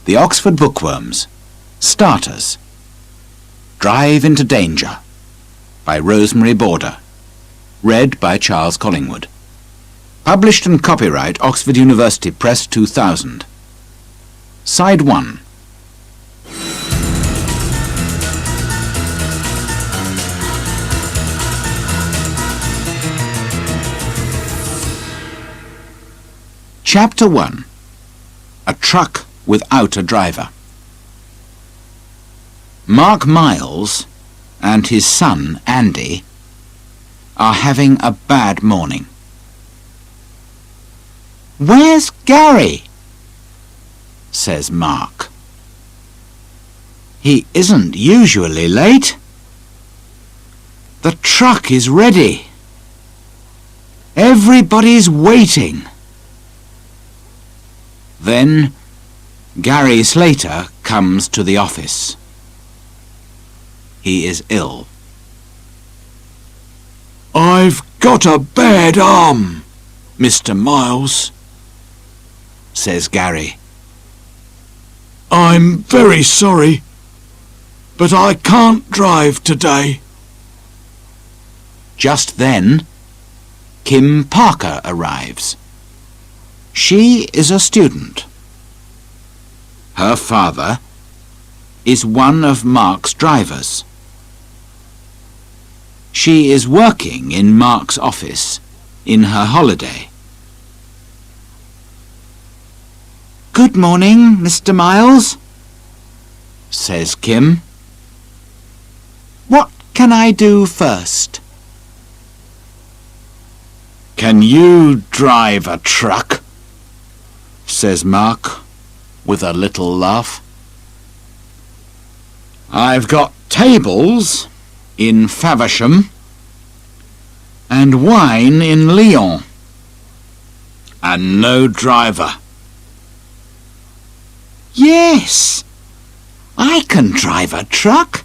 The Oxford Bookworms. Starters. Drive into Danger by Rosemary Border. Read by Charles Collingwood. Published and copyright Oxford University Press 2000. Side 1. Chapter 1. A truck without a driver. Mark Miles and his son Andy are having a bad morning. "Where's Gary?" says Mark. "He isn't usually late. The truck is ready. Everybody's waiting." Then Gary Slater comes to the office. He is ill. "I've got a bad arm, Mr. Miles," says Gary. "I'm very sorry, but I can't drive today." Just then, Kim Parker arrives. She is a student. Her father is one of Mark's drivers. She is working in Mark's office in her holiday. "Good morning, Mr. Miles," says Kim. "What can I do first?" "Can you drive a truck?" says Mark with a little laugh. "I've got tables in Faversham and wine in Lyon, and no driver." "Yes, I can drive a truck,"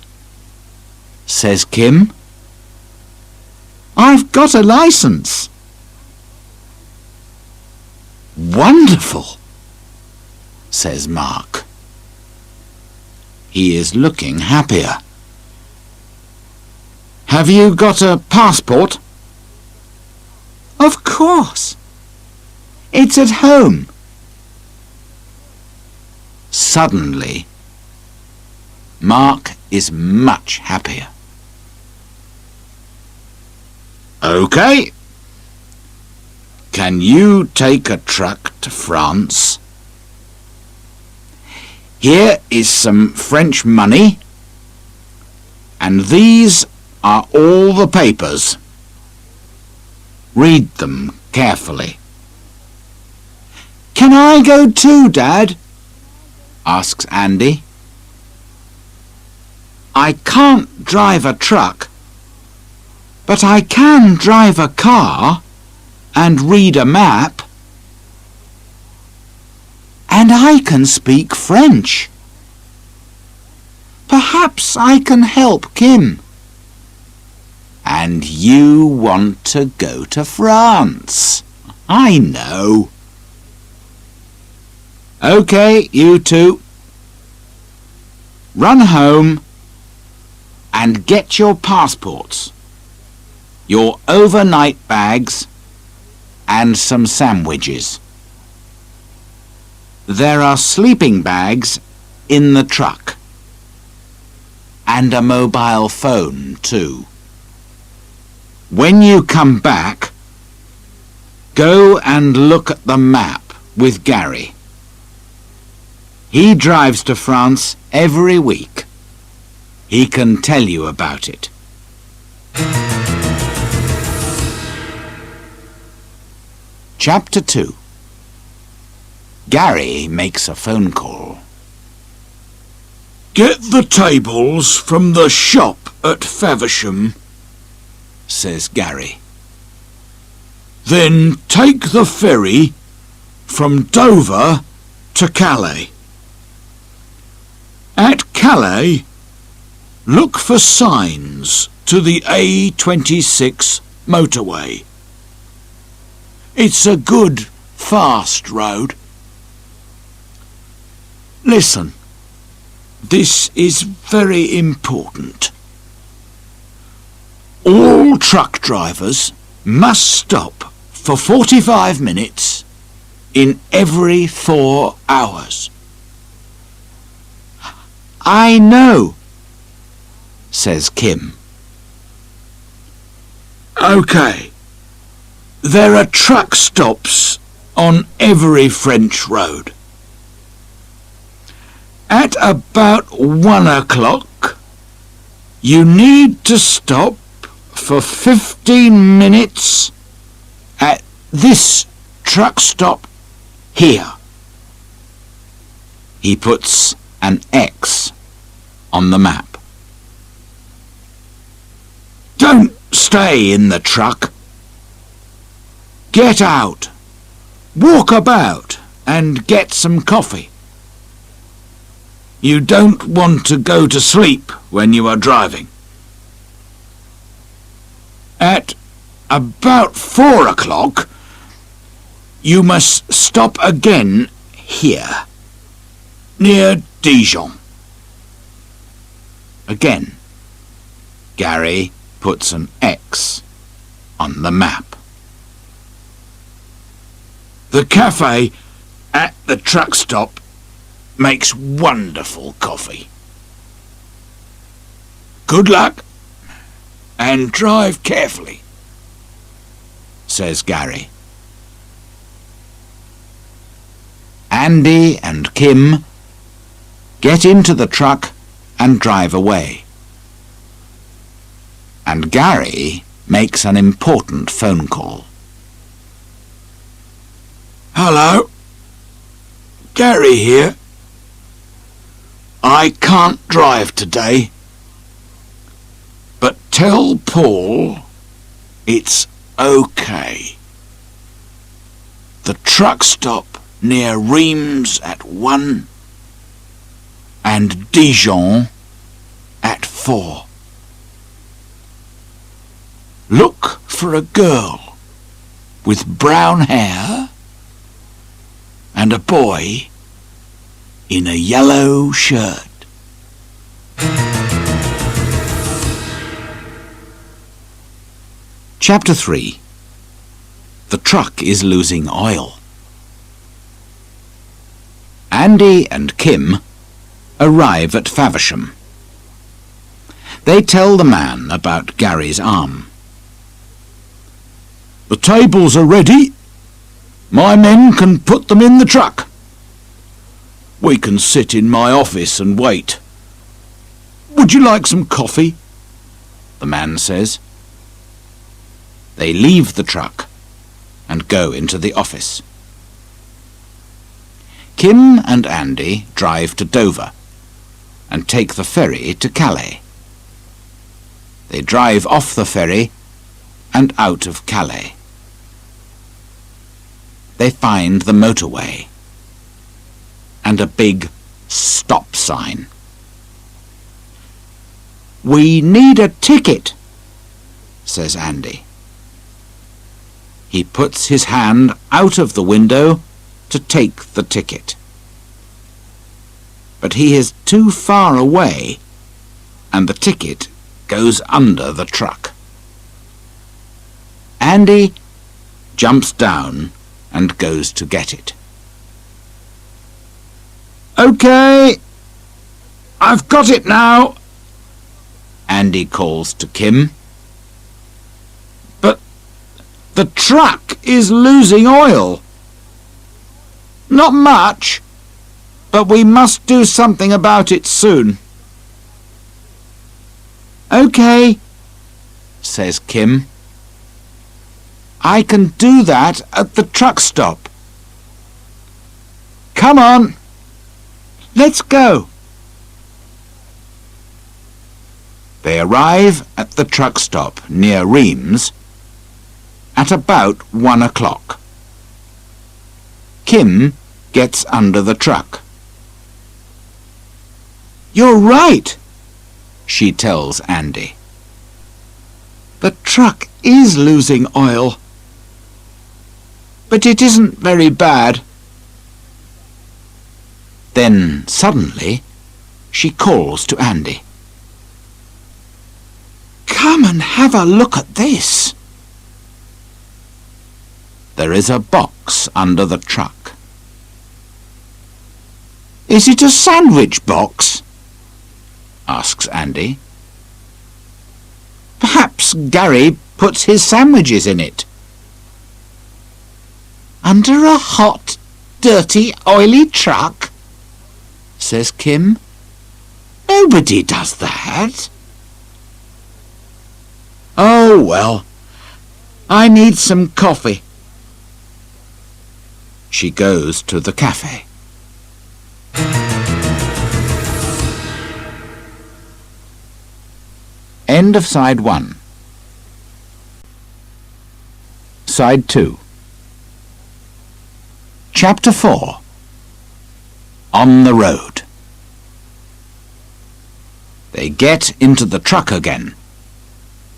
says Kim. "I've got a license." "Wonderful," says Mark. He is looking happier. "Have you got a passport?" "Of course. It's at home." Suddenly, Mark is much happier. "OK. Can you take a truck to France? Here is some French money, and these are all the papers. Read them carefully." "Can I go too, Dad?" asks Andy. "I can't drive a truck, but I can drive a car and read a map. And I can speak French. Perhaps I can help Kim." "And you want to go to France? I know." "OK, you two. Run home and get your passports, your overnight bags, and some sandwiches. There are sleeping bags in the truck, and a mobile phone too. When you come back, go and look at the map with Gary. He drives to France every week. He can tell you about it." Chapter 2. Gary makes a phone call. "Get the tables from the shop at Faversham," says Gary. "Then take the ferry from Dover to Calais. At Calais, look for signs to the A26 motorway. It's a good, fast road. Listen, this is very important. All truck drivers must stop for 45 minutes in every 4 hours. I know, says Kim. OK. There are truck stops on every French road. At about 1 o'clock, you need to stop for 15 minutes at this truck stop here. He puts an X on the map. Don't stay in the truck. Get out, walk about and get some coffee. You don't want to go to sleep when you are driving. At about 4 o'clock, you must stop again here, near Dijon. Again, Gary puts an X on the map. The cafe at the truck stop makes wonderful coffee. Good luck and drive carefully, says Gary. Andy and Kim get into the truck and drive away. And Gary makes an important phone call. Hello, Gary here. I can't drive today, but tell Paul it's OK. The truck stop near Reims at 1 and Dijon at 4. Look for a girl with brown hair and a boy in a yellow shirt. Chapter 3. The truck is losing oil. Andy and Kim arrive at Faversham. They tell the man about Gary's arm. The tables are ready. My men can put them in the truck. We can sit in my office and wait. Would you like some coffee? The man says. They leave the truck and go into the office. Kim and Andy drive to Dover and take the ferry to Calais. They drive off the ferry and out of Calais. They find the motorway and a big stop sign. We need a ticket, says Andy. He puts his hand out of the window to take the ticket. But he is too far away and the ticket goes under the truck. Andy jumps down and goes to get it. OK, I've got it now, Andy calls to Kim. But the truck is losing oil. Not much, but we must do something about it soon. OK, says Kim. I can do that at the truck stop. Come on, let's go. They arrive at the truck stop near Reims at about 1 o'clock. Kim gets under the truck. You're right, she tells Andy. The truck is losing oil, but it isn't very bad. Then, suddenly, she calls to Andy. "Come and have a look at this." There is a box under the truck. "Is it a sandwich box?" asks Andy. "Perhaps Gary puts his sandwiches in it." "Under a hot, dirty, oily truck?" says Kim. "Nobody does that." "Oh, well, I need some coffee." She goes to the cafe. End of Side 1. Side 2. Chapter 4. On the road. They get into the truck again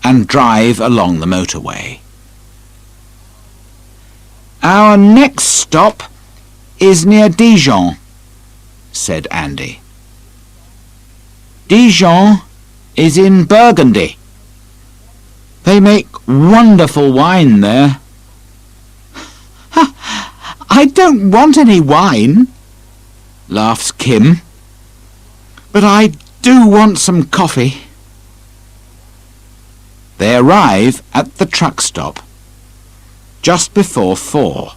and drive along the motorway. "Our next stop is near Dijon," said Andy. "Dijon is in Burgundy. They make wonderful wine there." "I don't want any wine," laughs Kim, "but I do want some coffee." They arrive at the truck stop just before 4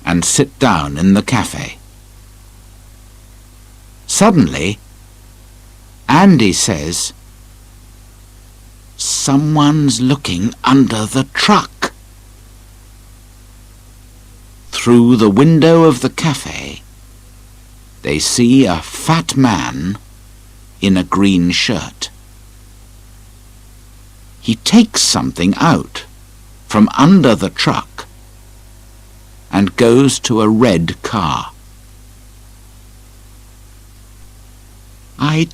and sit down in the cafe. Suddenly, Andy says, "Someone's looking under the truck." Through the window of the cafe, they see a fat man in a green shirt. He takes something out from under the truck and goes to a red car. "I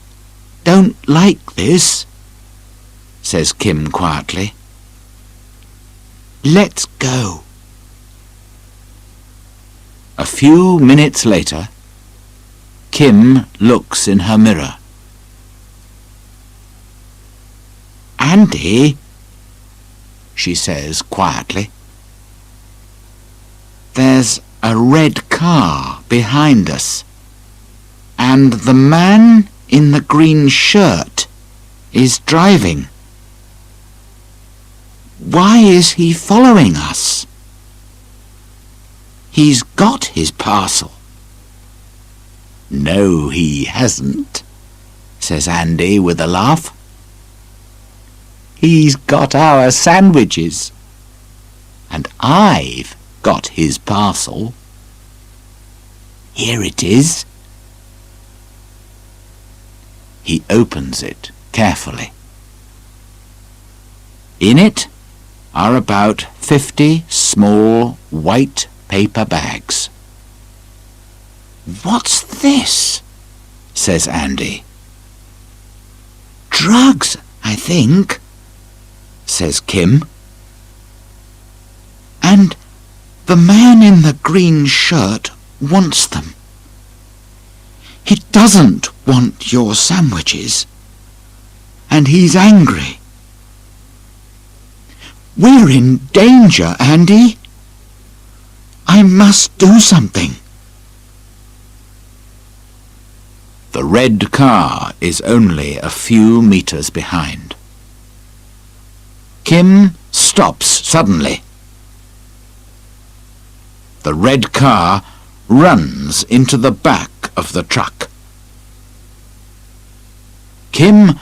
don't like this," says Kim quietly. "Let's go." A few minutes later, Kim looks in her mirror. "Andy," she says quietly, "there's a red car behind us, and the man in the green shirt is driving. Why is he following us? He's got his parcel." "No, he hasn't," says Andy with a laugh. "He's got our sandwiches, and I've got his parcel. Here it is." He opens it carefully. In it are about 50 small white paper bags. "What's this?" says Andy. "Drugs, I think," says Kim. "And the man in the green shirt wants them. He doesn't want your sandwiches, and he's angry. We're in danger, Andy. I must do something." The red car is only a few meters behind. Kim stops suddenly. The red car runs into the back of the truck. Kim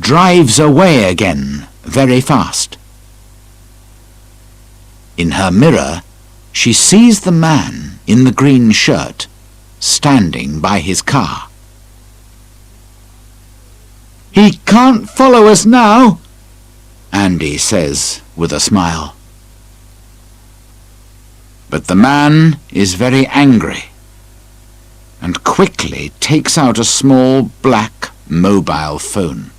drives away again very fast. In her mirror, she sees the man in the green shirt standing by his car. "He can't follow us now," Andy says with a smile. But the man is very angry and quickly takes out a small black mobile phone.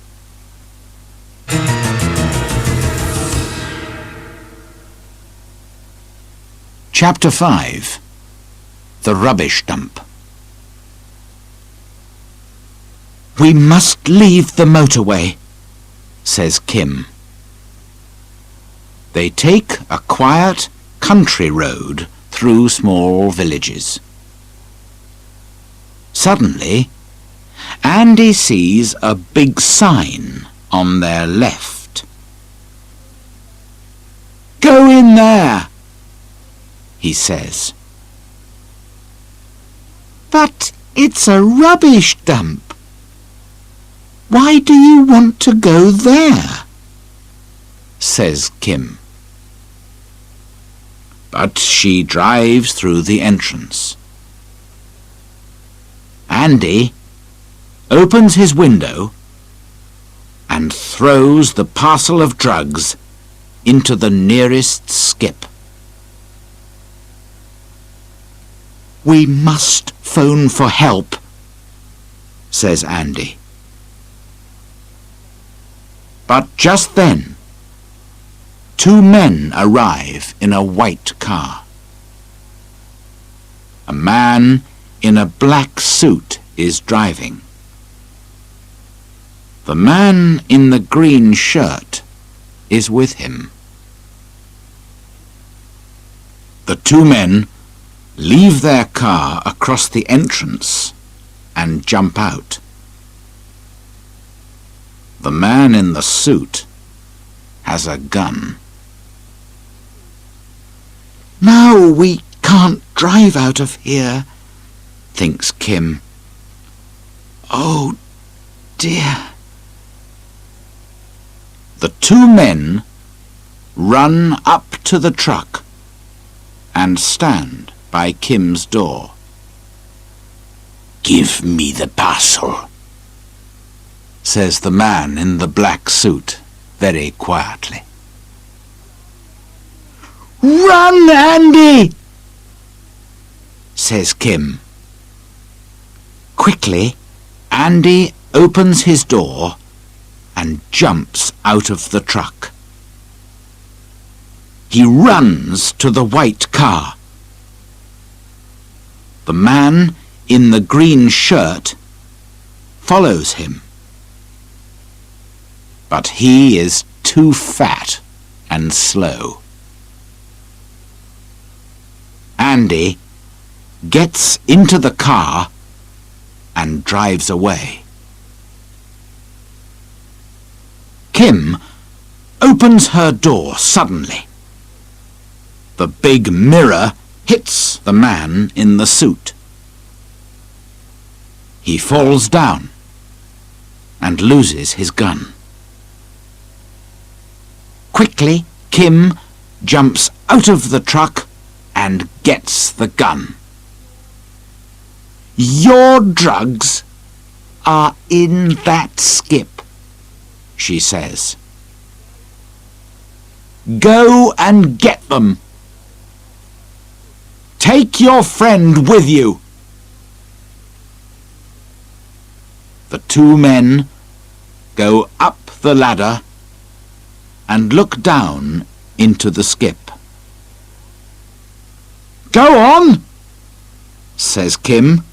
Chapter 5. The Rubbish Dump. "We must leave the motorway," says Kim. They take a quiet country road through small villages. Suddenly, Andy sees a big sign on their left. "Go in there," he says. "But it's a rubbish dump. Why do you want to go there?" says Kim. But she drives through the entrance. Andy opens his window and throws the parcel of drugs into the nearest skip. "We must phone for help," says Andy. But just then, two men arrive in a white car. A man in a black suit is driving. The man in the green shirt is with him. The two men leave their car across the entrance and jump out. The man in the suit has a gun. "Now we can't drive out of here," thinks Kim. "Oh dear." The two men run up to the truck and stand by Kim's door. "Give me the parcel," says the man in the black suit very quietly. "Run, Andy!" says Kim. Quickly, Andy opens his door and jumps out of the truck. He runs to the white car. The man in the green shirt follows him. But he is too fat and slow. Andy gets into the car and drives away. Kim opens her door suddenly. The big mirror hits the man in the suit. He falls down and loses his gun. Quickly, Kim jumps out of the truck and gets the gun. "Your drugs are in that skip," she says. "Go and get them. Take your friend with you." The two men go up the ladder and look down into the skip. "Go on," says Kim.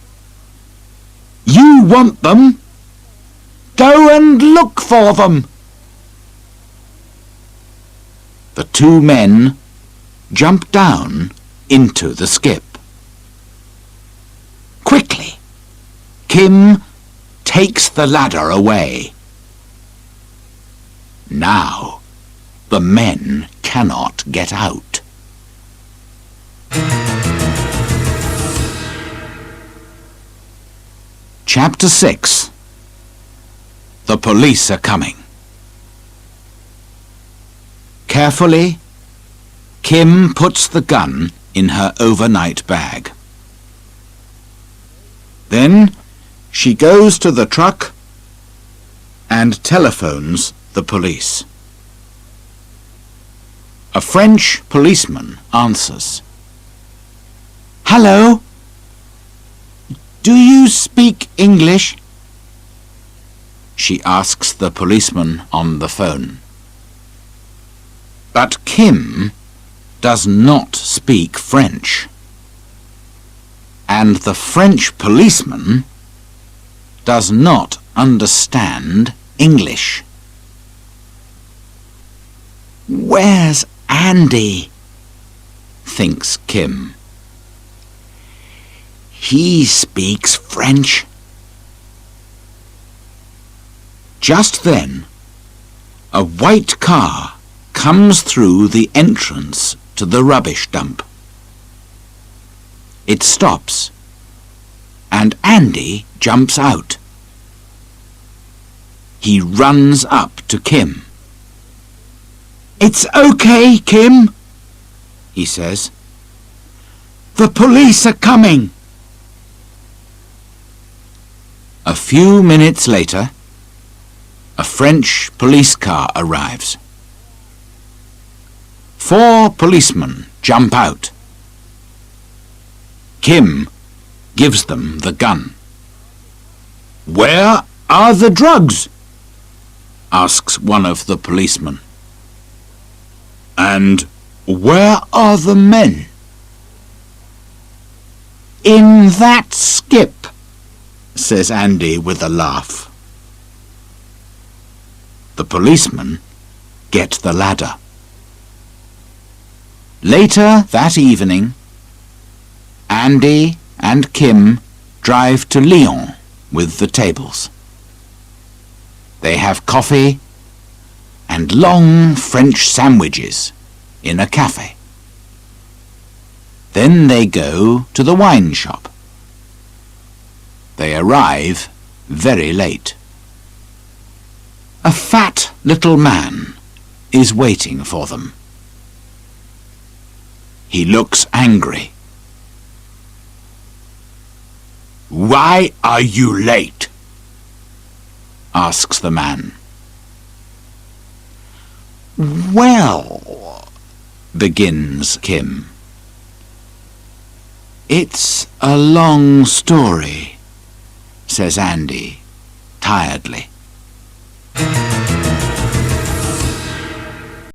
"You want them. Go and look for them." The two men jump down into the skip. Quickly, Kim takes the ladder away. Now, the men cannot get out. Chapter 6. The police are coming. Carefully, Kim puts the gun in her overnight bag. Then she goes to the truck and telephones the police. A French policeman answers. "Hello? Do you speak English?" she asks the policeman on the phone. But Kim does not speak French, and the French policeman does not understand English. "Where's Andy?" thinks Kim. "He speaks French." Just then, a white car comes through the entrance to the rubbish dump. It stops, and Andy jumps out. He runs up to Kim. "It's okay, Kim," he says. "The police are coming." A few minutes later, a French police car arrives. 4 policemen jump out. Kim gives them the gun. "Where are the drugs?" asks one of the policemen. "And where are the men?" "In that skip," says Andy with a laugh. The policemen get the ladder. Later that evening, Andy and Kim drive to Lyon with the tables. They have coffee and long French sandwiches in a cafe. Then they go to the wine shop. They arrive very late. A fat little man is waiting for them. He looks angry. "Why are you late?" asks the man. "Well," begins Kim. "It's a long story," says Andy tiredly.